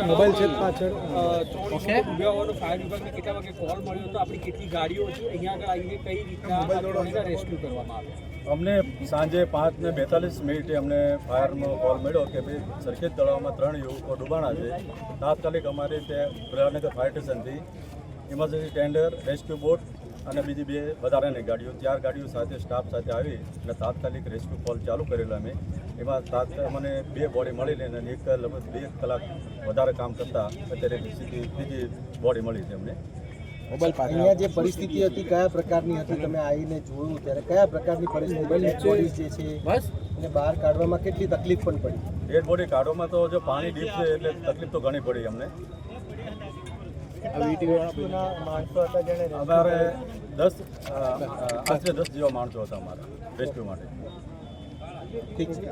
Mobile છે પાછળ fire વિભાગને કેટલા વાગે કોલ મળ્યો હતો? આપણી કેટલી ગાડીઓ છે અહીંયા આગળ આવીને કઈ રીતના રેસ્ક્યુ કરવામાં આવે? અમને સાંજે 5:42 અમને ફાયરનો કોલ મળ્યો કે ભાઈ સરખેજ તળાવમાં 3 યુવકો ડૂબાણા છે. તાત્કાલિક અમારે ત્યાં પ્રયાનગર ફાયર સ્ટેશનથી ઇમરજન્સી ટેન્ડર, રેસ્ક્યુ બોટ અને બીજી 2 વધારાની ગાડીઓ 4 ગાડીઓ સાથે સ્ટાફ સાથે આવી અને તાત્કાલિક રેસ્ક્યુ કોલ ચાલુ કરેલો. અમે એમાં મને 2 બોડી મળી અને લગભગ 2 કલાક વધારે કામ કરતાં અત્યારે બીજી બોડી મળી છે અમને. અહીંયા જે પરિસ્થિતિ હતી કયા પ્રકારની હતી? તમે આવીને જોયું ત્યારે કયા પ્રકારની પરિસ્થિતિ જે છે એને બહાર કાઢવામાં કેટલી તકલીફ પણ પડી? ડેડ બોડી કાઢવામાં તો જો પાણી ડીપ છે એટલે તકલીફ તો ઘણી પડી અમને. માણસો હતા જેને અમારે આશરે 10 જેવા માણસો હતા અમારા રેસ્ક્યુ માટે. ઠીક છે.